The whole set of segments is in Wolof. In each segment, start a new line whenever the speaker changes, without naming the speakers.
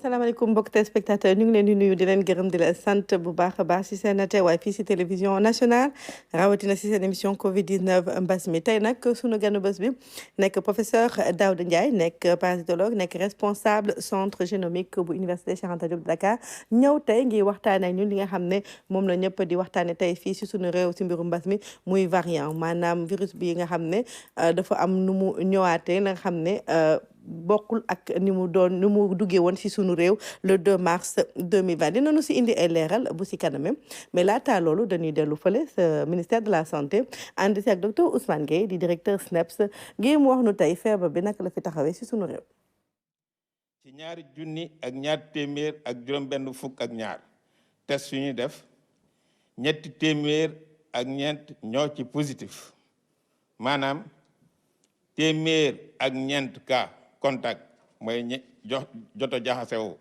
asalaamaaleykum mbokk téléspectateur ñu ngi leen di nuyu di leen gërëm di la sant bu baax a baax si seen teewaay fii si télévision nationale rawatina si seen émission Covid 19 mbas mi tey nag sunu ganu bés bi nekk professeur Daouda Ndiaye nekk parasitologue nekk responsable centre génomique bu université Cheikh Anta Diop de Dakar ñëw tey ngi waxtaanee ak ñun li nga xam ne moom la ñëpp di waxtaanee tey fii si sunu réew si mbirum mbas mi muy variant maanaam virus bi nga xam ne dafa am nu mu ñëwaatee nga xam ne. Bokkul ak ni mu duggee woon ci sunu réew le 2 mars 2020 dinañu ci indi ay leeral bu ci kanamam mais laata loolu dañuy dellu fële sa ministère de la santé ànd ci ak docteur Ousmane Gueye di directeur SNEPS Gueye mu wax nu tey feebar bi naka la fi taxawee ci sunu réew.
ci ñaari junni ak ñaar téeméer ak juróom-benn fukk ak ñaar test yu ñuy def ñetti téeméer ak ñeent ñoo ci positif maanaam téeméer ak ñeent cas. contact mooy joto jaxasewu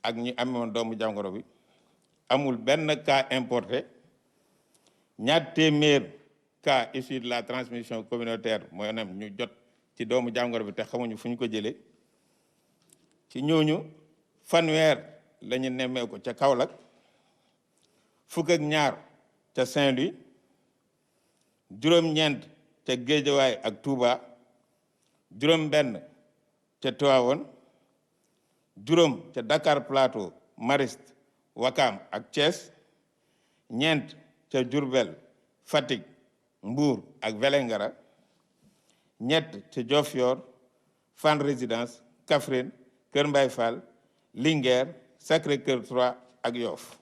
ak ñi amoon doomu jàngoro bi amul benn cas importé ñaar téeméer cas issu de la transmission communautaire mooy nam ñu jot ci doomu jàngoro bi te xamuñu fu ñu ko jëlee ci ñooñu fanweer la ñu nemmee ko ca Kaolack fukk ak ñaar ca Saint-Louis juróom-ñeent ca Guédiawaye ak Touba juróom-benn ca Tivaouane juróom ca Dakar Plateau Mariste Ouakam ak Thiès ñeent ca Diourbel Fatick Mbour ak Vélingara ñett ca Diofior Fann Résidence Kaffrine Kër Mbaye Fall Linguère Sacré-Cœur 3 ak Yoff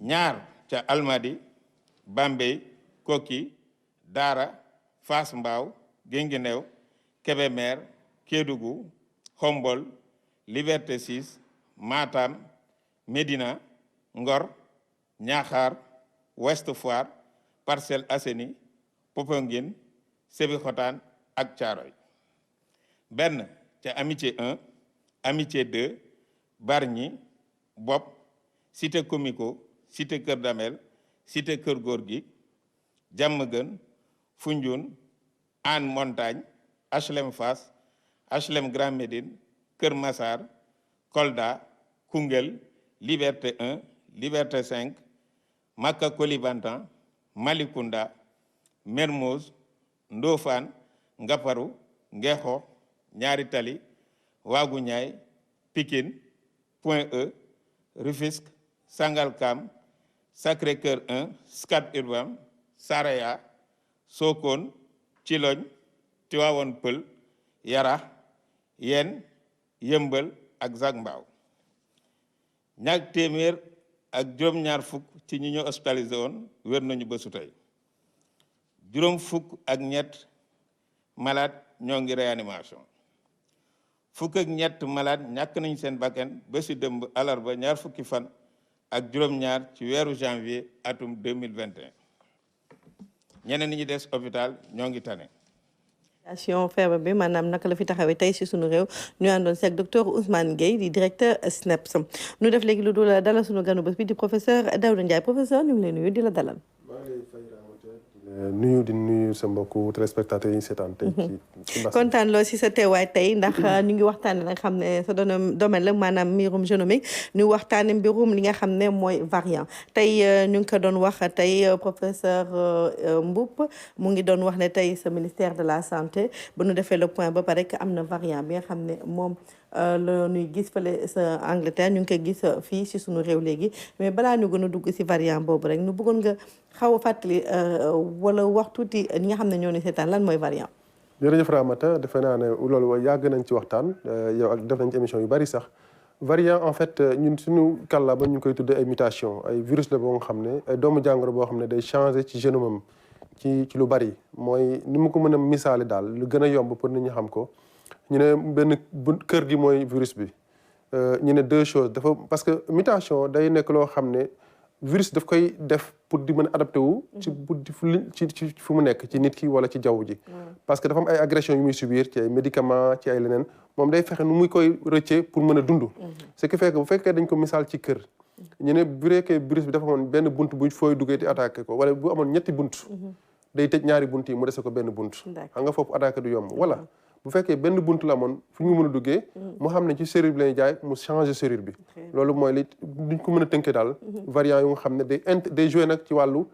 ñaar ca Almadi Bambey Koki Dara Fass Mbao Guinguinéo Kébémer Kédougou Khombol Liberté 6 Matam Médina Ngor Niakhar Ouest Foire Parcelles Assainies Popenguine Sébikotane ak Thiaroye benn ca Amitié 1 Amitié 2 Bargny Bopp Cité Comico Cité Keur Damel Cité Keur Gorgui Diamaguène Foundiougne Hann Montagne HLM Fass HLM Grand Médine Kër Massar Kolda Koungheul Liberté 1 Liberté 5 Maka Koulibantang Malicounda Mermoz Ndofane Ngaparou Ngexo Ñaari Tali Waaguñaay Pikine Point E Rufisque Sangalkam Sacré-Cœur 1 Scat Urbam Saraya Sokone Thilogne Tivaouane Peulh Yara Yène Yeumbeul ak Zac Mbao ñaar téeméer ak juróom-ñaar fukk ci ñi ñu hospitalisé woon wér nañu bésu tey juróom fukk ak ñett malade ñoo ngi réanimation fukk ak ñett malade ñàkk nañu seen bakkan bésu dëmb alarba ñaar fukki fan ak juróom-ñaar ci weeru janvier atum 2021 ñeneen ñi des hôpital ñoo ngi tane.
feebar bi maanaam naka la fi taxawee tey si sunu réew ñu àndoon si ak docteur Ousmane Gueye di directeur SNEPS ñu def léegi lu dul dalal sunu ganu bés bi di professeur Daouda Ndiaye professeur ñu ngi lay nuyu di la dalal.
nuyu di nuyu sa mbokku téléspectateurs yi seetaan tey ci
kontaan loo si sa teewaay tey ndax ñu ngi waxtaane la nga xam ne sa domaine la maanaam mbirum génomique ñu waxtaane mbirum li nga xam ne mooy variant tey ñu ngi ko doon wax tey professeur Mboup mu ngi doon wax ne tey sa ministère de la santé ba ñu defee le point ba pare que am na variant bi nga xam ne moom la ñuy gis fële sa Angleterre ñu ngi koy gis fii si sunu réew léegi mais balaa ñu gën a dugg si variant boobu rek ñu bëggoon nga xaw a fàttali wala wax tuuti ñi nga xam ne ñoo ni seetaan lan mooy variant.
jërëjëf Ramata defe naa ne loolu yàgg nañ ci waxtaan yow ak def nañ ci émission yu bari sax variant en fait ñun suñu kàlla ba ñu koy tuddee ay mutation ay virus la boo nga xam ne ay doomu jàngoro boo xam ne day changer ci génome am ci lu bari mooy ni mu ko mën a misaale daal lu gën a yomb pour nit ñi xam ko ñu ne benn kër gi mooy virus bi ñu ne deux choses dafa parce que mutation day nekk loo xam ne virus daf koy def pour di mën a adapté wu ci fu mu nekk ci nit ki wala ci jaww ji parce que dafa am ay agression yu muy subir ci ay médicaments ci ay leneen moom day fexe nu muy koy rëccee pour mën a dund ce qui fait que bu fekkee dañ ko misaal ci kër ñu ne bu fekkee virus bi dafa amoon benn bunt bu fooy duggee di attaqué ko wala bu amoon ñetti bunt day tëj ñaari bunt yi mu dese ko benn bunt xam nga foofu attaqué du yomb voilà bu fekkee benn bunt la amoon fu ñu mën a duggee mu xam ne ci serrure bi lañuy jaay mu changer serrure bi loolu mooy li duñ ko mën a tënkee daal variant yu nga xam ne day jouer nag ci wàllu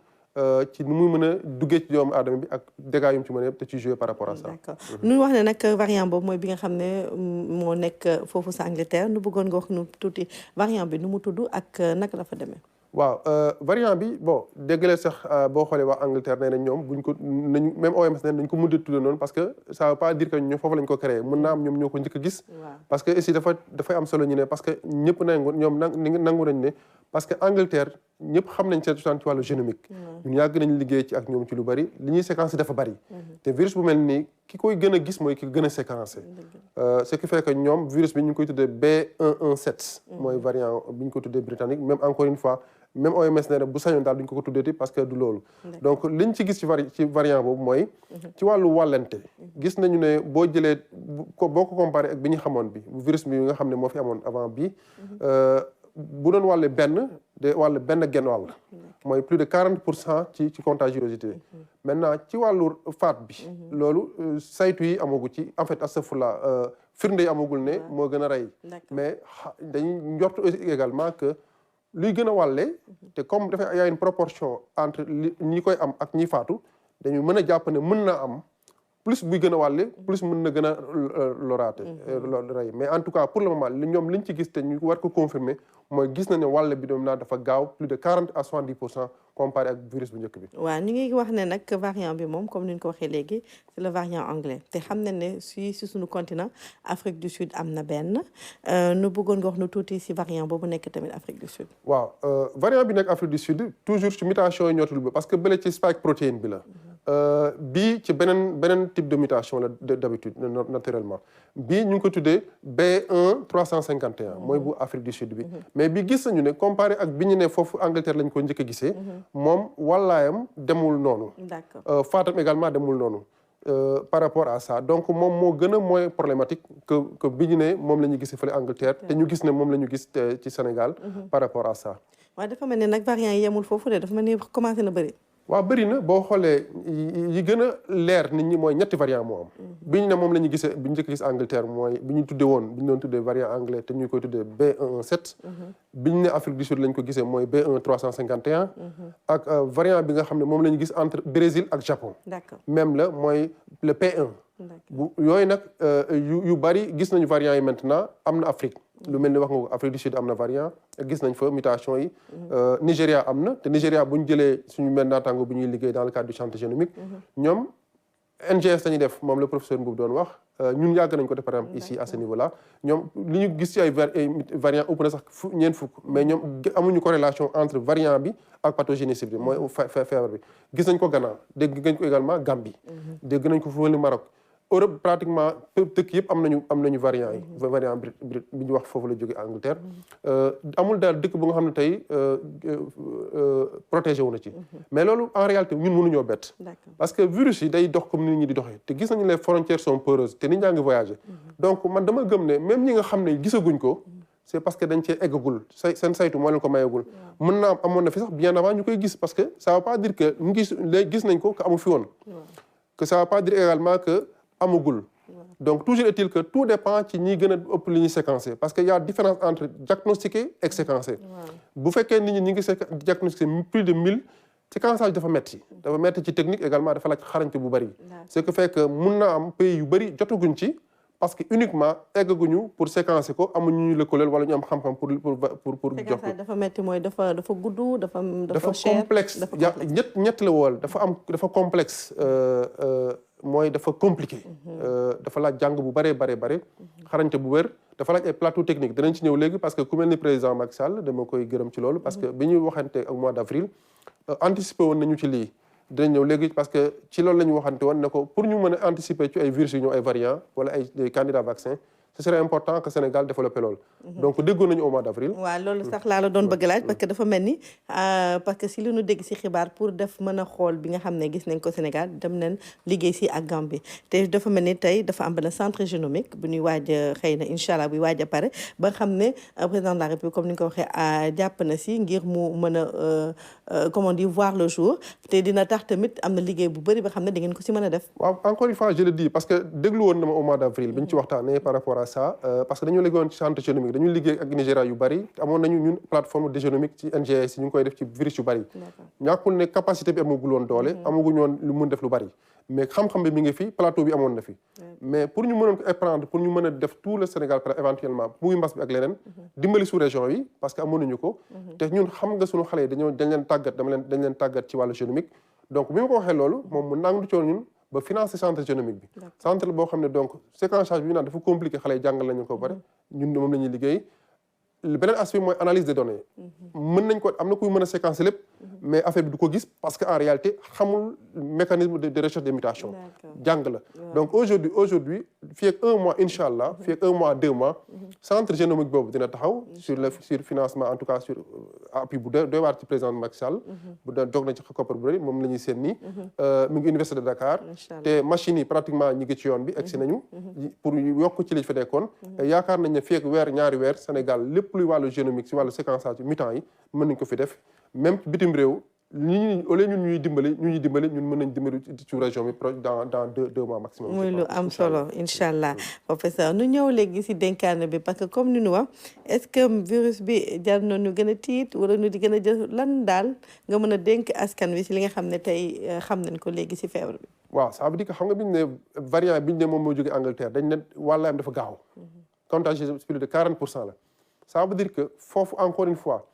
ci nu muy mën a duggee ci doomu aadama bi ak dégâts yu mu ci mën a yëpp te ci jouer par rapport à ça.
d'accord nu wax ne nag variant boobu mooy bi nga xam ne moo nekk foofu sa Angleterre nu bëggoon nga wax nu tuuti variant bi nu mu tudd ak naka la fa demee.
waaw variant bi bon déggalee sax boo xoolee waa Angleterre nee nañ ñoom buñ ko nañ même OMS ne nañ ko mën a tuddee noonu parce que ça veut pas dire que ñoom foofu lañ ko créé mën naa am ñoom ñoo ko njëkk a gis. parce que ici dafay am solo ñu ne parce que ñëpp nangu ñoom nangu nañ ne parce que Angleterre ñëpp xam nañ seen cosaan ci wàllu génomique. ñun yàgg nañ liggéey ci ak ñoom ci lu bari li ñuy séquencé dafa bari. te virus bu mel nii ki koy gën a gis mooy ki gën a séquencé. ce qui fait que ñoom virus bi ñu ngi koy tuddee B117. mooy variant bi ñu ko tuddee britannique même encore une fois. même OMS nee na bu sañoon daal duñ ko tuddeeti parce que du loolu donc liñ ci gis ci variant boobu mooy ci wàllu wàllante gis nañu ne boo jëlee boo ko comparé ak bi ñu xamoon bi virus bi nga xam ne moo fi amoon avant bi bu doon wàlle benn genn wàll mooy plus de 40% ci contagiosité maintenant ci wàllu faat bi loolu saytu yi amagu ci en fait astafurlah firnde yi amagul ne moo gën a rey mais dañuy njort également que luy gën a wàlle te comme dafay y a une proportion entre ñi koy am ak ñi faatu dañu mën a jàpp ne mën na am plus buy gën a wàlle plus mën na gën a loraate rey mais en tout cas pour le moment ñoom liñ ci gis te ñu war ko confirmer mooy gis na ne wàlle bi doom naa dafa gaaw plus de 40 à 70% comparé ak virus bu njëkk bi.
waaw ñu ngi wax ne nag variant bi moom comme ni ñu ko waxee léegi c'est le variant anglais te xam nañ ne si suñu continent Afrique du Sud am na benn nu bëggoon nga wax nu tuuti si variant boobu nekk tamit Afrique du Sud.
waaw variant bi nekk Afrique du Sud toujours ci mutation yi ñootul bi parce que bële ci spike protéine bi la. bii ci beneen type de mutation la d'habitude naturellement bii ñu ngi ko tuddee B1-351 mooy bu Afrique du Sud bi mais bi gis nañu ne comparé ak bi ñu ne foofu Angleterre lañ ko njëkk a gisee moom wallaayam demul noonu faatam également demul noonu par rapport à ça donc moom moo gën a moins problématique que bi ñu ne moom la ñu gisee fële Angleterre te ñu gis ne moom la ñu gis ci Sénégal par rapport à ça
waaw dafa mel ne nag variant yi yemul foofu de dafa mel ni commencé na bëri
waaw bëri na boo xoolee yi gën a leer nit ñi mooy ñetti variant moo am bi ñu ne moom la ñu gisee bi ñu njëkk gis Angleterre mooy bi ñu tuddee woon bi ñu doon tuddee variant anglais te ñu koy tuddee B117 bi ñu ne Afrique du Sud lañ ko gisee mooy B1-351 ak variant bi nga xam ne moom la ñu gis entre Brésil ak Japon même la mooy le P1 bu yooyu nag yu bari gis nañu variant yi maintenant am na Afrique lu mel ni wax nga ko Afrique du Sud am na variant gis nañ fa mutation yi Nigéria am na te Nigéria bu ñu jëlee suñu mel naataango bu ñuy liggéey dans le cadre du chantier génomique ñoom NGS dañuy def moom le professeur Mboub doon wax ñun yàgg nañ ko def par exemple ici à ce niveau là ñoom li ñu gis ci ay variant ëpp na sax ñeent fukk mais ñoom amuñu corrélation entre variant bi ak pathogénicité bi mooy feebar bi gis nañ ko Ghana dégg nañ ko également Gambie dégg nañ ko fu mel ni Maroc Europe pratiquement dëkk yëpp am nañu variant yi variant bi ñu wax foofu la jóge Angleterre amul daal dëkk bu nga xam ne tey protégé wu na ci mais loolu en réalité ñun mënuñoo bett parce que virus yi day dox comme nit ñi di doxee te gis nañu les frontières sont poreuses te nit ñaa ngi voyager donc man dama gëm ne même ñi nga xam ne gisaguñ ko c'est parce que dañ cee eggagul seen saytu moo leen ko mayagul mën naa amoon na fi sax bien avant ñu koy gis parce que ça veut pas dire que ñu gis nañ ko que amu fi woon que ça veut pas dire également que amagul donc toujours est-il que tout dépend ci ñi gën a ëpp li ñuy séquencer parce que y a différence entre diagnostiquer et séquencer bu fekkee nit ñi ngi diagnostiquer plus de 1000 séquençage dafa metti ci technique également dafa laaj xarañte bu bëri ce qui fait que mun na am pays yu bëri jotaguñ ci parce que uniquement eggaguñu pour séquencer ko amuñu ñu lëkkaleel wala ñu am xam-xam pour jox ko
dafa metti mooy dafa gudd dafa cher
complexe ñett la wool dafa complexe mooy dafa compliqué dafa laaj jàng bu bare xarañte bu wér dafa laaj ay plateau technique danañ ci ñëw léegi parce que ku mel ni président Macky Sall dama koy gërëm ci loolu parce que bi ñuy waxante ak mois d'avril anticiper woon nañu ci lii dinañ ñëw léegi parce que ci loolu la ñu waxante woon ne ko pour ñu mën a anticiper ci ay virus yu ñëw ay variants wala ay candidats vaccins ce serait important que Sénégal développe loolu. donc déggoon nañu au mois d'avril.
waaw loolu sax laa la doon bëgg laaj parce que dafa mel ni parce que si li ñu dégg si xibaar pour def mën a xool bi nga xam ne gis nañ ko Sénégal dem nañ liggéey si ak Gambie te dafa mel ni tey dafa am benn centre génomique bu ñuy waaj a xëy na incha allah buy waaj a pare ba xam ne président de la République comme ni nga ko waxee jàpp na si ngir mu mën a comment dire voir le jour te dina tax tamit am na liggéey bu bëri ba xam ne da ngeen ko si mën a def.
waaw encore une fois je le dis parce que déglu woon na ma au mois d'avril bi ñu ci waxtaanee par rapport à ça parce que dañu liggéeyoon ci centre génomique dañu liggéey ak Nigéria yu bëri amoon nañu ñun plateforme de génomique ci NGS ñu ngi koy def ci virus yu bëri ñàkkul ne capacité bi amagul woon doole amaguñu woon lu mun def lu bëri mais xam-xam bi mi ngi fi plateau bi amoon na fi mais pour ñu mënoon ko éprendre pour ñu mën a def tout le Sénégal éventuellement muy mbas bi ak leneen dimbali sous région yi parce que amoon nañu ko te ñun xam nga suñu xale yi dañ leen tàggat dañ leen tàggat ci wàllu génomique donc bi ma ko waxee loolu moom mu nangu ci woon ñun ba financer centre génomique bi centre boo xam ne donc séquençage bi ñu naan dafa compliqué xale yi jàngal nañu ko ba pare ñun moom la ñuy liggéey beneen aspect mooy analyse des données mën nañ ko am na kuy mën a séquencer lépp mais affaire bi du ko gis parce que en réalité xamul mécanisme de recherche des mutations jàng la donc aujourd'hui fii ak 1 mois incha allah fii ak 1 mois 2 mois centre génomique boobu dina taxaw sur financement en tout cas sur appui bu doy waar ci président Macky Sall bu da jog na ci koppar bu bëri moom la ñuy seen nii mi ngi université de Dakar te machines yi pratiquement ñi ngi ci yoon bi egsi nañu pour yokk ci li fa nekkoon yaakaar nañ ne fii ak ñaari weer Sénégal lépp luy wàllu génomique si wàllu séquençage mutant yi mën nañ ko fi def même bitim réew au lieu ñun ñuy dimbali ñun mën nañ dimbali ci région bi dans 2 mois maximum.
muy lu am solo incha allah professeur nu ñëw léegi si dénkaane bi parce que comme ni ñu wax est-ce que virus bi jar na ñu gën a tiit wala ñu di gën a jël lan daal nga mën a dénk askan wi si li nga xam ne tey xam nañ ko léegi si feebar bi.
waaw ça veut dire que xam nga bi ñu ne variant bi ñu ne moom moo jógee Angleterre dañ ne wàllaayam dafa gaaw. contagion plus de 40% la. ça veut dire que foofu encore une fois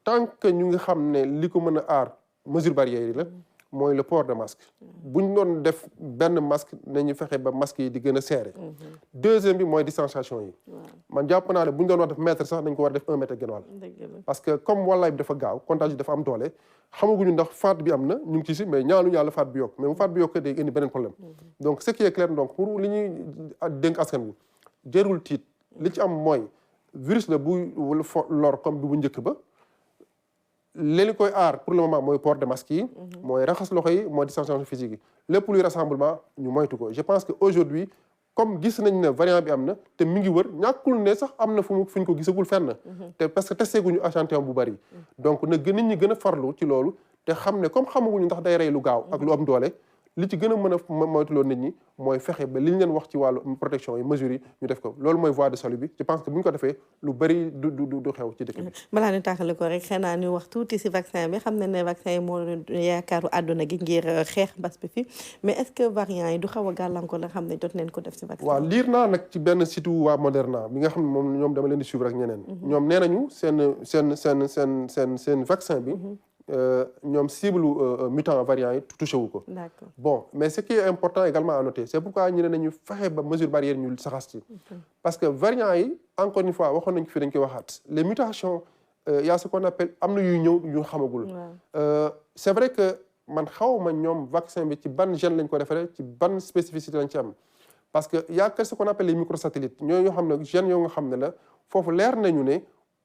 tant que ñu ngi xam ne li ko mën a aar mesure barrière yi la mooy le port de masque bu ñu doon def benn masque nañu fexe ba masque yi di gën a serré deuxième bi mooy distanciation yi man jàpp naa ne bu ñu doon wax def mètre sax dañ ko war a def 1 mètre genn wàll parce que comme wallaay bi dafa gaaw contagion dafa am doole xamaguñu ndax faat bi am na ñu ngi ci si mais ñaanuñu yàlla faat bi yokk mais bu faat bi yokkee day indi beneen problème donc ce qui est clair donc pour li ñuy dénk askan bi jërul tiit li ci am mooy virus la bu lor comme bi bu njëkk ba li koy aar pour le moment mooy port de masque yi mooy raxas loxo yi mooy distanciation physique yi lépp luy rassemblement ñu moytu ko je pense que aujourd'hui comme gis nañ ne variant bi am na te mi ngi wër ñàkkul ne sax am na fu ñu ko gisagul fenn te parce que testé guñu échantillon bu bari donc na nit ñi gën a farlu ci loolu te xam ne comme xamaguñu ndax day rey lu gaaw ak lu am doole li ci gën a mën a moytuloo nit ñi mooy fexe ba li ñu leen wax ci wàllu protection yi mesures yi ñu def ko loolu mooy voie de salut bi je pense que bu ñu ko defee lu bëri du xew ci dëkk bi.
balaa ñu tàqale ko rek xanaa ñu wax tuuti si vaccin bi xam ne vaccin yi moo yaakaaru àdduna gi ngir xeex mbas bi fi mais est-ce que variant yi du xaw a gàllankoor la xam ne jot neen ko def si vaccin.
waaw liir naa nag ci benn site waa Moderna bi nga xam ne moom ñoom dama leen di suivre ak ñeneen. ñoom nee nañu seen vaccin bi. ñoom cible mutant variant yi touché wu ko.
D'accord.
Bon mais ce qui est important également à noter c'est pourquoi ñu ne nañu fexe ba mesure barrière ñu saxas ci parce que variant yi encore une fois waxoon nañ ko fi dañ koy waxaat les mutations y a ce qu'on appelle am na yuy ñëw yu xamagul. C'est vrai que man xawma ñoom vaccin bi ci ban gène lañ ko defaree ci ban spécificité lañ ci am parce que y a ce qu'on appelle les microsatellites ñooñu xam ne gènes yoo nga xam ne la foofu leer nañu ne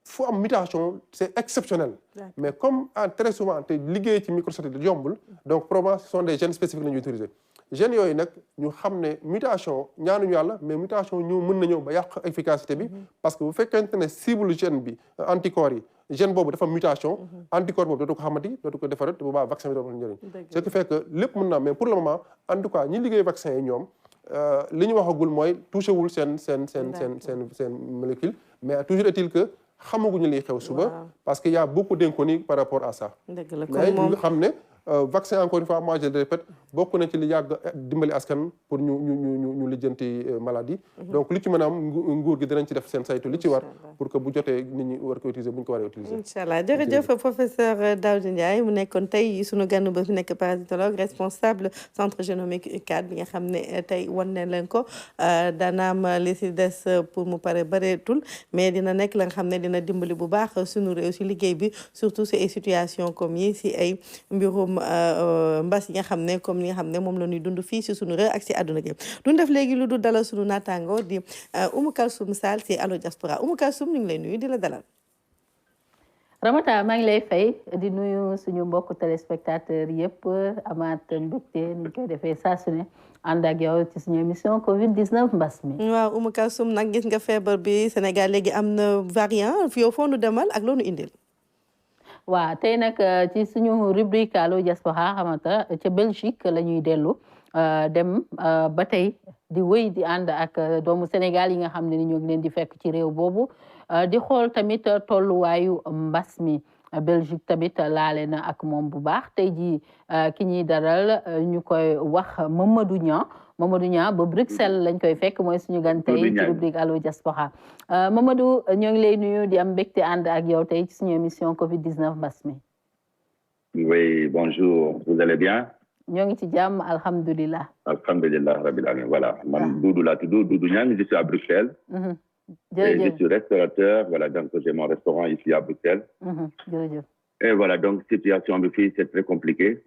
fu am mutation c'est exceptionnel. Mais comme très souvent te liggéey ci microsatellite yombul donc probablement ce sont des gènes spécifiques la ñuy utiliser gènes yooyu nag ñu xam ne mutation ñaanuñu yàlla mais mutation ñëw mën na ñëw ba yàq efficacité bi parce que bu fekkente ne cible gène bi anticorps yi gène boobu dafa mutation anticorps boobu dootu ko xamati dootu ko defarat te boobaa vaccin bi dootu ko njëriñ ce qui fait que lépp mën na mais pour le moment en tout cas ñi liggéey vaccin yi ñoom li ñu waxagul mooy touché wul seen molécule mais toujours est-il que xamaguñu liy xew suba parce que y a beaucoup d'inconnus par rapport à ça mais ñu xam ne vaccin encore une fois moi je le répète bokk na ci li yàgg dimbali askan pour ñu lijjanti maladie donc li ci mën a am nguur gi dinañ ci def seen saytu li ci war pour que bu jotee nit ñi war ko utiliser bu ñu ko waree utiliser
inchallah jërëjëf professeur Daouda Ndiaye mu nekkoon tey sunu gànnu ba fi nekk parasitologue responsable centre génomique UCAD bi nga xam ne tey wan ne leen ko daanaam li si des pour mu pare bareetul mais dina nekk la nga xam ne dina dimbali bu baax sunu réew si liggéey bi surtout si ay situation comme yi si ay mbirum mbas yi nga xam ne comme li nga xam ne moom la ñuy dund fii si suñu réew ak si àdduna gi duñ def léegi lu dul dalal suñu naataango di Oumou Kalsoum Sall si Allo Diaspora Oumou Kalsoum ñu ngi lay nuyu di la dalal.
Ramata maa ngi lay fay di nuyu suñu mbokku téléspectateur yëpp amaat mbégte ni koy defee saa su ne ànd ak yow ci suñu émission Covid 19 mbas mi.
waaw Oumou Kalsoum nag gis nga feebar bi Sénégal léegi am na variant yow foo nu demal ak loonu indil.
waaw tey nag ci suñu rubrique Allo Diaspora xamata ca Belgique la ñuy dellu dem ba tey di wéy di ànd ak doomu Sénégal yi nga xam ne ni ñoo ngi leen di fekk ci réew boobu. di xool tamit tolluwaayu mbas mi Belgique tamit laale na ak moom bu baax tey jii ki ñuy daral ñu koy wax Mamadou Niang ba Bruxelles lañ koy fekk mooy suñu gan tey ci rubrique Allo Diaspora Mamadou ñoo ngi lay nuyu di am mbégte ànd ak yow tey ci suñu émission Covid 19 mbas mi.
Oui, bonjour, vous allez bien?
ñoo ngi ci jàmm alhamdulilah.
Alhamdulilah rabbil alamin. Voilà, man Doudou laa tudd, Doudou Niang, je suis à Bruxelles. Et je suis restaurateur, voilà, donc j'ai mon restaurant ici à Bruxelles. Et voilà, donc situation ici, c'est très compliqué.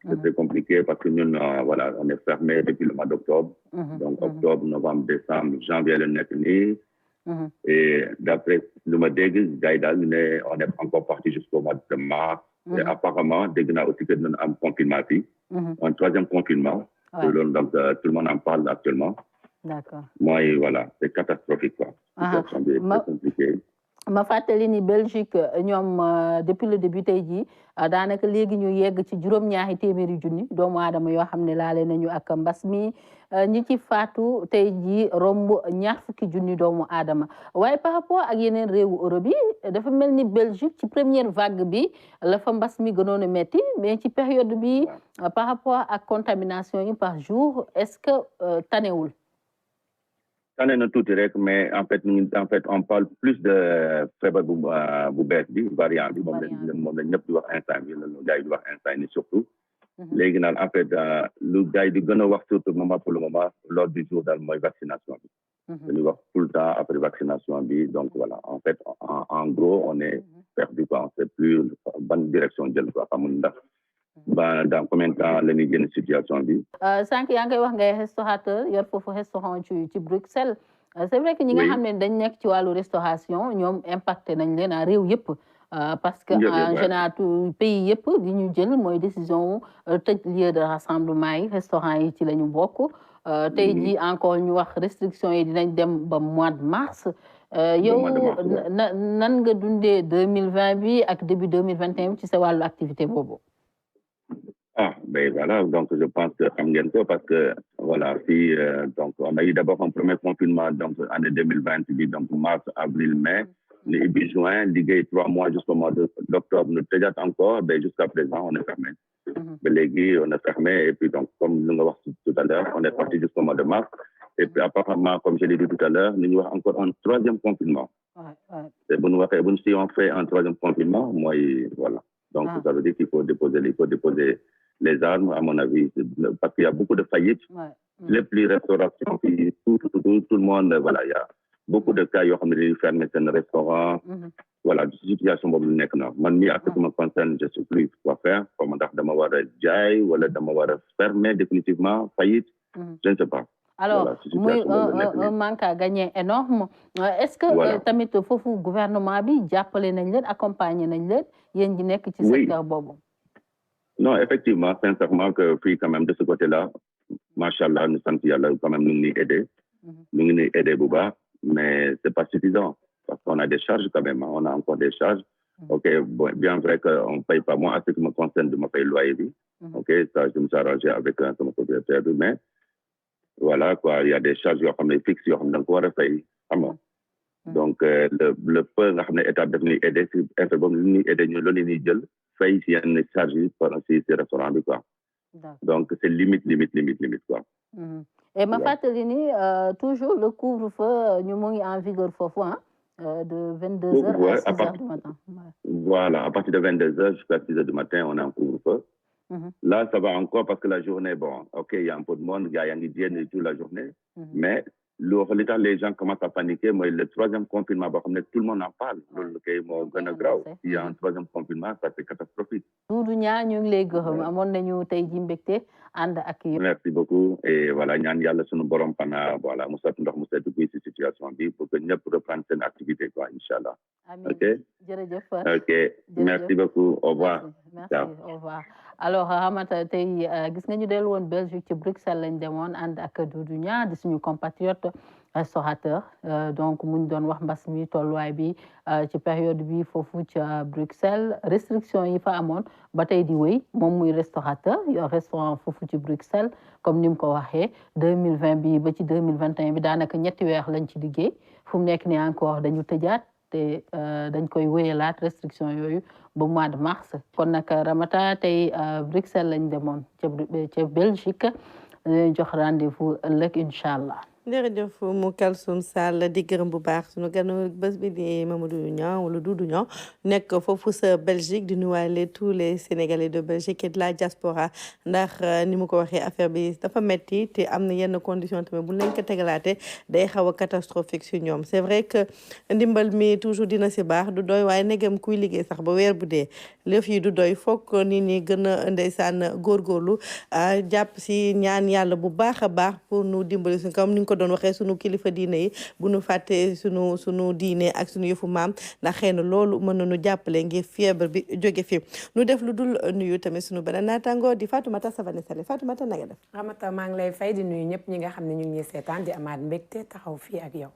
C'est très compliqué parce que nous, voilà, on est fermé depuis le mois d'octobre. Donc octobre, novembre, décembre, janvier, le net ni. Et d'après le mois d'Aïdal, on est encore parti jusqu'au mois de mars. Et apparemment, dès qu'on a aussi que nous avons un confinement ici, un troisième confinement. Donc tout le monde en parle actuellement.
D'accord.
Moi, voilà, c'est catastrophique, quoi. Situation très compliquée.
ma fàttali ni Belgique ñoom depuis le début tey jii daanaka léegi ñu yegg ci juróom-ñaari téeméeri junni doomu aadama yoo xam ne laale nañu ak mbas mi ñi ci faatu tey jii romb ñaar fukki junni doomu aadama waaye par rapport ak yeneen réewu Europe yi dafa mel ni Belgique ci première vague bi la fa mbas mi gënoon a metti mais ci période bi par rapport ak contamination yi par jour est-ce que tanewul.
tane na tuuti rek mais en fait on parle plus de feebar bu bees bi variant bi moom la ñëpp di wax instant bi la gars yi di wax instant ni surtout léegi nag en fait lu gars yi di gën a wax surtout moment pour le moment lors du jour daal mooy vaccination bi dañuy wax tout le temps après vaccination bi donc voilà en fait en gros on est perdu quoi on sait plus ban direction jël quoi xamul ndax dans combien de temps la ñuy génn situation bi.
sànq yaa ngi koy wax ngay restaurateur yor foofu restaurant ci Bruxelles c'est vrai que ñi nga xam ne dañ nekk ci wàllu restauration ñoom impacté nañ leen a réew yëpp parce que en général tout pays yëpp li ñu jël mooy décision tëj lieu de rassemblement yi restaurant yi ci la ñu bokk tey jii encore ñu wax restriction yi dinañ dem ba mois de mars yow nan nga dundee 2020 bi ak début 2021 ci sa wàllu activité boobu.
Ben voilà, donc je pense que parce que voilà, si donc on a eu d'abord un premier confinement donc année 2020, donc mars, avril, mai, et juin, ligue 3 mois jusqu'au mois d'octobre, nous déjà encore, ben jusqu'à présent on est fermé. On est fermé et puis donc comme nous l'avons dit tout à l'heure, on est parti jusqu'au mois de mars et puis apparemment comme je l'ai dit tout à l'heure, nous avons encore un troisième confinement. Et si on fait un troisième confinement, moi voilà. Donc ça veut dire qu'il faut déposer les armes, à mon avis, parce qu'il y a beaucoup de faillites. Les plus restaurations, tout le monde, voilà, il y a beaucoup de cas, il y a fermé un restaurant. Voilà, situation boobu nekk na man mii à ce qui me concerne, je sais plus quoi faire, comme ndax dama war a jaay wala dama war a fermer définitivement, faillite, je ne sais pas.
Alors, un manque à gagner énorme. Est-ce que tamit foofu gouvernement bi jàppale nañ leen accompagner nañ leen yéen ñi nekk ci secteur boobu?
Non, effectivement, sincèrement, que puis quand même de ce côté-là, machallah, nous sentons yàlla quand même nous aider. Nous aider Bouba, mais c'est pas suffisant parce qu'on a des charges quand même, on a encore des charges. Ok, bon, bien vrai qu'on paye pas moi à ce qui me concerne de me payer le loyer. Ok, ça je me suis arrangé avec un propriétaire, mais voilà quoi, il y a des charges comme les fixes, donc on va payer. Donc le peu nga xam ne état daf ñuy aider si effet boobu li ñuy aider ñu loolu ñuy jël fay si yenn charge yi par si restaurant bi quoi. Donc c'est limite quoi.
Et ma fàttali ni toujours le couvre-feu ñu mu ngi en vigueur foofu de 22h à 6h du matin.
Voilà, à partir de 22h jusqu'à 6h du matin, on est en couvre-feu. Là, ça va encore parce que la journée, bon, ok, il y a un peu de monde, il y a une hygiène et tout la journée, mais li tax les gens commencent à paniquer mooy le troisième confinement boo xam ne tout le monde en parle loolu kay moo gën a graaw il y a un troisième confinement ça c'est catastrophique.
Doudou Niang ñu ngi lay gërëm amoon nañu tey ji mbégte ànd ak yow.
Merci beaucoup et voilà ñaan yàlla sunu borom pana voilà mu sotti ndox mu sedd bi ci situation bi pour que ñëpp reprendre seen activité quoi inchallah. Ok
jërëjëf.
Ok merci beaucoup au revoir.
Merci au revoir. Alors Ramata tey gis nga ñu dellu woon Belgique ci Bruxelles lañ demoon ànd ak Doudou Niang di suñu compatriote restaurateur donc mu ñu doon wax mbas mi tolluwaay bi ci période bi foofu ci Bruxelles restriction yi fa amoon ba tey di wéy moom muy restaurateur yor restaurant foofu ci Bruxelles comme ni mu ko waxee 2020 bi ba ci 2021 bi daanaka ñetti weer lañ ci liggéey fu mu nekk ni encore dañu tëjaat te dañ koy wéyalaat restriction yooyu ba mois de mars kon nag Ramata tey Bruxelles lañ demoon ca Belgique jox rendez-vous ëllëg incha allah.
jërëjëf mu Kalsoum Sall di gërëm bu baax sunu ganu bés bi di Mamadou Niang wala Doudou Niang nekk foofu sa Belgique di nuyuwaale tous les Sénégalais de Belgique et de la diaspora ndax ni mu ko waxee affaire bi dafa metti te am na yenn condition tamit bu leen ko tegalaate day xaw a catastrophique si ñoom c'est vrai que ndimbal mi toujours dina si baax du doy waaye negam kuy liggéey sax ba weer bu dee lëf yi du doy fokk nit ñi gën a ndeysaan góorgóorlu jàpp si ñaan yàlla bu baax a baax pour nu dimbali si comme ni nga ko doon waxee sunu kilifa diine yi bu nu fàttee sunu diine ak sunu yëfu maam ndax xëy na loolu mën nañu jàppale ngir fièvre bi jóge fi nu def lu dul nuyu tamit sunu beneen naataango di Fatoumata Savané Sall Fatoumata na nga def.
Ramata maa ngi lay fay di nuyu ñëpp ñi nga xam ne ñu ngi ñuy seetaan di amaat mbégte taxaw fii ak yow.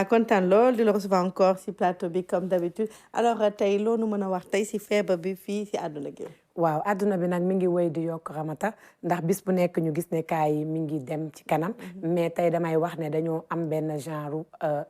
Kontaan lool di la recevoir encore si plateau bi comme d'habitude alors tey loolu mën a wax tey si feebar bi fii si àdduna gi.
waaw àdduna bi nag mi ngi wéy di yokk Ramata ndax bis bu nekk ñu gis ne cas yi mi ngi dem ci kanam mais tey damay wax ne dañoo am benn genre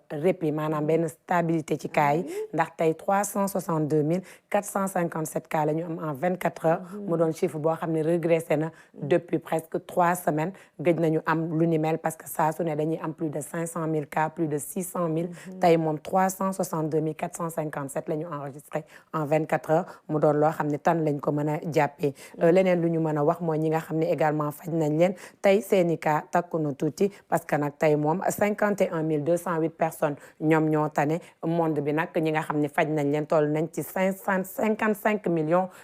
répit maanaam benn stabilité ci cas yi ndax tey 362 457 cas la ñu am en 24 heures mu doon chiffre boo xam ne régressé na depuis presque 3 semaines gëj nañu am lu ni mel parce que saa su ne dañuy am plus de 500 000 cas plus de 600 000 tey moom 362 457 la ñu enregistré en 24 heures mu doon loo xam ne tan lañ ko mën a jàppee leneen lu ñu mën a wax mooy ñi nga xam ne également faj nañ leen tey seeni cas takku na tuuti parce que nag tey moom 51 208 personnes ñoom ñoo tane monde bi nag ñi nga xam ne faj nañ leen toll nañ ci 55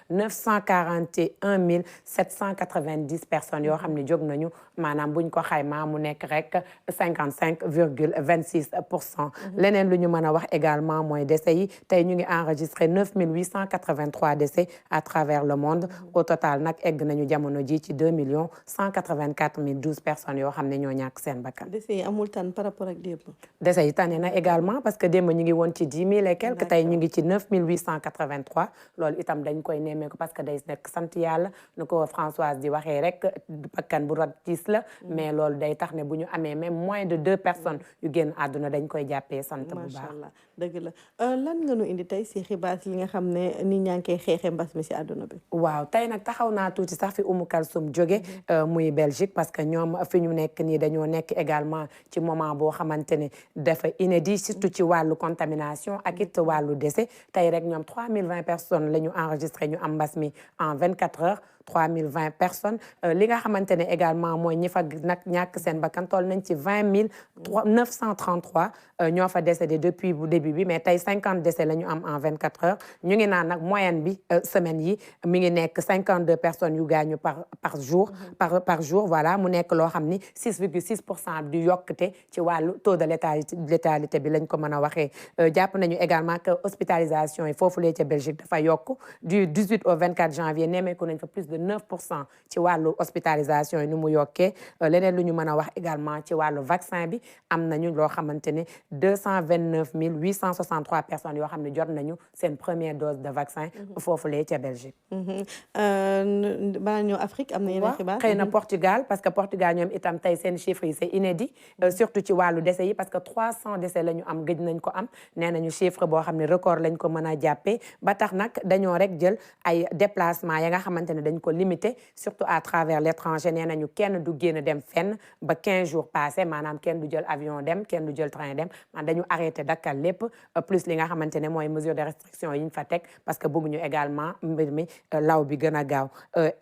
941 790 personnes yoo xam ne jóg nañu maanaam buñ ko xaymaa mu nekk rek 55,26%. leneen lu ñu mën a wax également mooy décès yi tey ñu ngi enregistré 9 883 décès à travers le monde au total nag egg nañu jamono ji ci 2 184 012 personnes yoo xam ne ñoo ñàkk seen bakkan.
décès yi amul tan par rapport ak démb.
décès yi tane na également parce que démb ñu ngi woon ci 10 000 et quelques tey ñu ngi ci 9 883 loolu itam dañ koy nemmeeku parce que day nekk sant yàlla nu ko Françoise di waxee rek bakkan bu rot gis la mais loolu day tax ne bu ñu amee même moins de 2 personnes yu génn àdduna dañ koy jàppee sant bu baax.
macha allah dëgg la lan nga nu indi tey si xibaar li nga xam ne nit ñaa ngi koy xeexee mbas mi si àdduna bi.
waaw tey nag taxaw naa tuuti sax fi Oumou Kalsoum jóge muy Belgique parce que ñoom fi ñu nekk nii dañoo nekk également ci moment boo xamante ne dafa inédit surtout ci wàllu contamination ak it wàllu décès tey rek ñoom 3020 personnes la ñu enregistré ñu am mbas mi en 24 heures 3020 personnes li nga xamante ne également mooy ñi fa nag ñàkk seen bakkan toll nañ ci 20 933 ñoo fa décédé depuis bu début bi mais tey 50 décès la ñu am en 24 heures ñu ngi naan nag moyenne bi semaine yi mi ngi nekk 52 personnes yu gaañu par jour par jour voilà mu nekk loo xam ni 6,6% du yokkute ci wàllu taux de létalité bi lañ ko mën a waxee jàpp nañu également que hospitalisation yi foofu lee ca Belgique dafa yokk du 18 au 24 janvier nemmeeku nañ fa plus de 9% ci wàllu hospitalisation yi nu mu yokkee leneen lu ñu mën a wax également ci wàllu vaccin bi am nañu loo xamante ne 229 863 personnes yoo xam ne jot nañu seen première dose de vaccin foofu lee ca Belgique.
balaa ñëw Afrique am na yeneen xibaar.
xëy na Portugal parce que Portugal ñoom itam tey seen chiffres yi c'est inédit surtout ci wàllu décès yi parce que 300 décès la ñu am gëj nañ ko am nee nañu chiffre boo xam ne record lañ ko mën a jàppee ba tax nag dañoo rek jël ay déplacement ya nga xamante ne dañ ko limité surtout à travers l'étranger nee nañu kenn du génn dem fenn ba 15 jours passé maanaam kenn du jël avion dem kenn du jël train dem man dañu arrêté dakkal lépp plus li nga xamante ne mooy mesure de restriction yi ñu fa teg parce que bëgguñu également mbir mi law bi gën a gaaw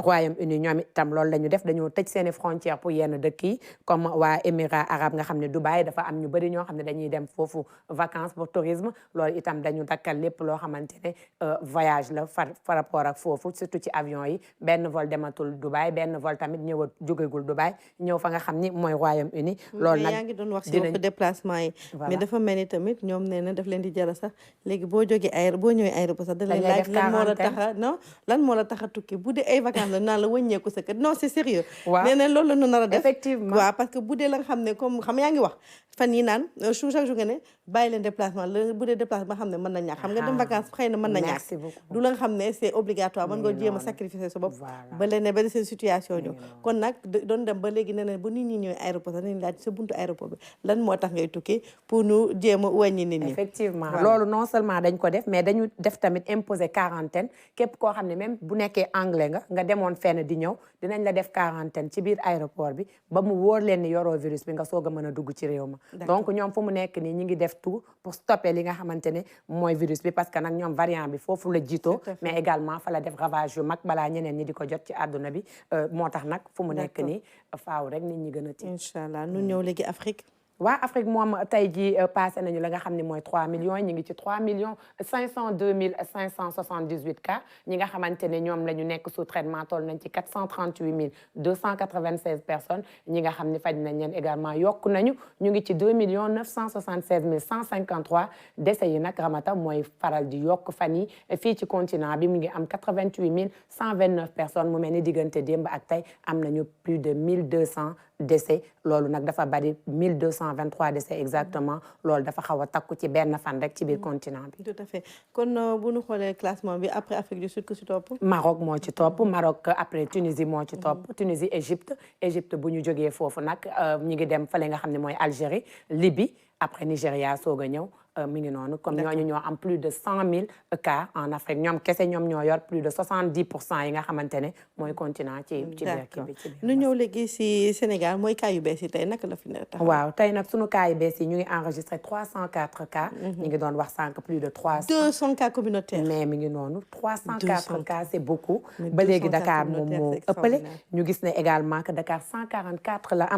Royaume-Uni ñoom itam loolu la ñu def dañoo tëj seeni frontières pour yenn dëkk yi comme waa Émirats arabes nga xam ne Dubaï dafa am ñu bëri ñoo xam ne dañuy dem foofu vacances pour tourisme loolu itam dañu dakkal lépp loo xamante ne voyage la par rapport ak foofu surtout ci avion yi benn vol dematul Dubaï benn vol tamit ñëw jógegul Dubaï ñëw fa nga xam ni mooy Royaume-Uni loolu nag
yaa ngi doon wax si waxu déplacement yi mais dafa mel ni tamit ñoom nee na daf leen di jara sax léegi boo jógee boo ñëwee aéroport sax da lay laaj lan moo la taxa non lan moo la tax a tukki bu dee ay vacances la naan la wëññeeku sa kër non c'est sérieux nee na loolu la ñu nar a def
effectivement
waaw parce que bu dee la nga xam ne comme xam yaa ngi wax fan yi naan chaque jour nga ne bàyyi leen déplacement la bu dee déplacement xam ne mën na ñàkk xam nga dem vacances xëy na mën na ñàkk du la nga xam ne c'est obligatoire mën nga jéem a sacrifier sa bopp ba leen ba seen situation ñëw kon nag doon dem ba léegi ne bu nit ñi ñëwee aéroport sax nañ laaj sa buntu aéroport bi lan moo tax ngay tukki pour ñu jéem a wàññi nit ñi
effectivement loolu non seulement dañ ko def mais dañu def tamit imposer quarantaine képp koo xam ne même bu nekkee anglais nga demoon fenn di ñëw dinañ la def quarantaine ci biir aéroport bi ba mu wóor leen ni yoroo virus bi nga soog a mën a dugg ci réew ma donc ñoom fu mu nekk nii ñi ngi def tout pour stopper li nga xamante ne mooy virus bi parce que nag ñoom variant bi foofu la jiitoo mais également fa la def ravage yu mag balaa ñeneen ñi di ko jot ci àdduna bi moo tax nag fu mu nekk nii faaw rek nit ñi gën a tiit
incha allah nu ñëw léegi Afrique
waa Afrique moom tey jii passé nañu la nga xam ne mooy 3 millions ñi ngi ci 3 millions 502 578 cas ñi nga xamante ne ñoom la ñu nekk sous traitement toll nañ ci 438 296 personnes ñi nga xam ne faj nañ leen également yokku nañu ñu ngi ci 2 millions 976 153 décès yi nag Ramata mooy faral di yokk fan yi fii ci continent bi mu ngi am 88 129 personnes mu mel ni diggante démb ak tey am nañu plus de 1200 décès loolu nag dafa bari 1223 décès exactement loolu dafa xaw a takku ci benn fan rek ci biir continent bi.
tout à fait kon bu ñu xoolee classement bi après Afrique du Sud ku ci topp.
Maroc moo ci topp Maroc après Tunisie moo ci topp Tunisie Égypte bu ñu jógee foofu nag ñi ngi dem fële nga xam ne mooy Algérie Libye après Nigéria soog a ñëw. mi ngi noonu comme ñooñu ñoo am plus de 100 000 cas en Afrique ñoom kese ñoom ñoo yor plus de 70% yi nga xamante ne mooy continent ci biir kii bi.
nu ñëw léegi si Sénégal mooy cas yu bees yi tey naka la fi ne taxaw.
waaw tey nag sunu cas yu bees yi ñu ngi enregistré 304 cas. ñu ngi doon wax sànq plus de 300.
200 cas communautaires.
mais mi ngi noonu 304 cas c'est beaucoup. ba léegi Dakar moom moo ëppale. ñu gis ne également que Dakar 144 la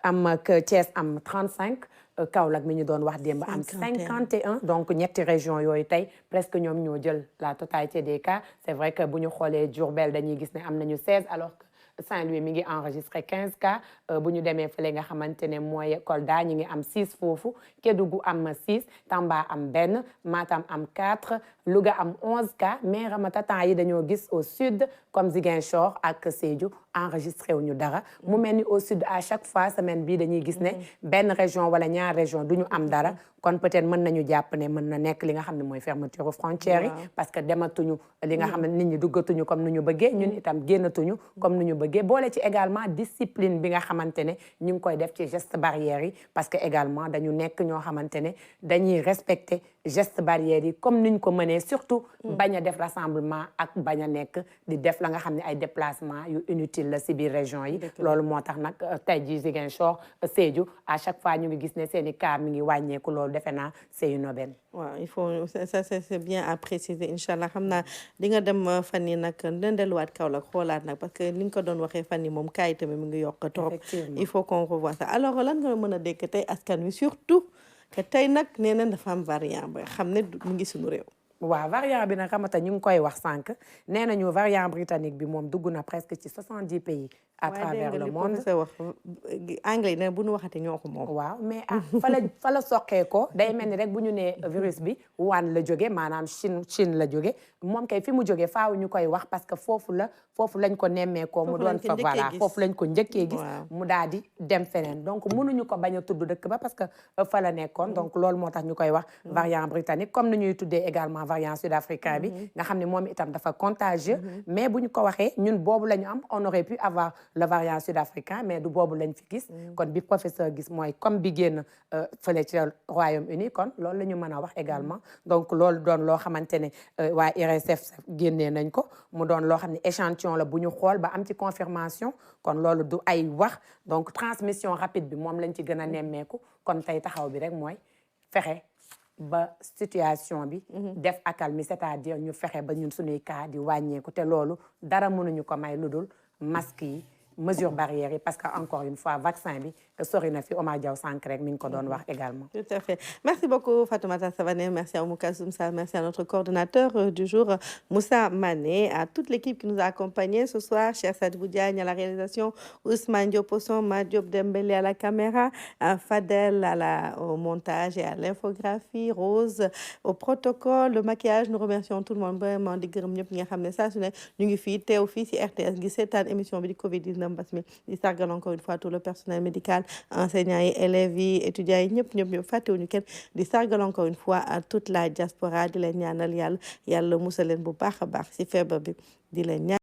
am que Thiès am 35. Kaolack mi ñu doon wax démb am 51 donc ñetti région yooyu tey presque ñoom ñoo jël la totalité des cas c'est vrai que bu ñu xoolee Diourbel dañuy gis ne am nañu 16 alors que Saint-Louis mi ngi enregistré 15 cas bu ñu demee fële nga xamante ne mooy Kolda ñi ngi am 6 foofu Kédougou am 6 Tamba am benn Matam am 4 Louga am 11 cas mais Ramata temps yi dañoo gis au sud comme Ziguinchor ak Sédhiou enregistré wuñu dara mu mel ni au sud à chaque fois semaine bi dañuy gis ne benn région wala ñaar région duñu am dara kon peut-être mën nañu jàpp ne mën na nekk li nga xam ne mooy fermeture frontières yi parce que dematuñu li nga xam ne nit ñi duggatuñu comme nu ñu bëggee ñun itam génnatuñu comme nu ñu bëggee boole ci également discipline bi nga xamante ne ñu ngi koy def ci geste barrières yi parce que également dañu nekk ñoo xamante ne dañuy respecter geste barrières yi comme niñ ko mënee surtout bañ a def rassemblement ak bañ a nekk di def la nga xam ne ay déplacement yu inutile la si biir région yi loolu moo tax nag tey jii Ziguinchor Sédhiou à chaque fois ñu ngi gis ne seen i cas mi ngi wàññeeku loolu defe naa c'est une aubaine.
waaw il faut ça c'est bien à préciser incha allah xam naa di nga dem fan yi nag dina delluwaat Kaolack xoolaat nag parce que li nga ko doon waxee fan yi moom cas yi tamit mi ngi yokk trop il faut qu'on revoie ça alors lan nga mën a dégg tey askan wi surtout que tey nag nee na dafa am variant ba xam ne mu ngi suñu réew.
waaw variant bi nag Ramata ñu ngi koy wax sànq nee nañu variant britannique bi moom dugg na presque ci 70 pays à travers le monde
wax anglais ne bu ñu waxati ñoo ko moom.
waaw mais fa la soqee ko day mel ni rek bu ñu nee virus bi Wuhan la jóge maanaam Chine la jóge moom kay fi mu jóge faaw ñu koy wax parce que foofu lañ ko nemmeekoo mu doon fa voilà foofu lañ ko njëkkee gis mu daal di dem feneen donc mënuñu ko bañ a tudd dëkk ba parce que fa la nekkoon donc loolu moo tax ñu koy wax variant britannique comme ni ñuy tuddee également variant sud-africain bi nga xam ne moom itam dafa contagieux mais bu ñu ko waxee ñun boobu la ñu am on aurait pu avoir le variant sud-africain mais du boobu lañ fi gis kon bi professeur gis mooy comme bi génn fële ci Royaume-Uni kon loolu la ñu mën a wax également donc loolu doon loo xamante ne waa IRSF génnee nañ ko mu doon loo xam ne échantillon la bu ñu xool ba am ci confirmation kon loolu du ay wax donc transmission rapide bi moom lañ ci gën a nemmeeku kon tey taxaw bi rek mooy fexe ba situation bi def accalmie, c'est-à-dire ñu fexe ba ñun suñuy cas di wàññeeku te loolu dara mënuñu ko may lu dul masque yi mesure barrière yi parce que encore une fois vaccin bi sori na fi Omar Diaw sànq rek mi ngi ko doon wax également.
Tout à fait. Merci beaucoup Fatoumata Savané, merci à Oumou Kalsoum Sall, merci à notre coordonnateur du jour Moussa Mané, à toute l'équipe qui nous a accompagnés ce soir, cher Sadibou Diagne à la réalisation, Ousmane Diop-Posson, Madiop Dembélé à la caméra, à Fadel au montage et à l'infographie, Rose au protocole, le maquillage. Nous remercions tout le monde vraiment di gërëm ñëpp ñi nga xam ne saa su ne ñu ngi fii teew fii ci RTS gi seetaan émission bi di Covid-19 mbas mi di sargal encore une fois tout le personnel médical, enseignants yi élèves yi étudiants yi ñëpp fàttewuñu kenn di sargal encore une fois à toute la diaspora di leen ñaanal yàlla musal leen bu baax a baax ci feebar bi di leen ñaan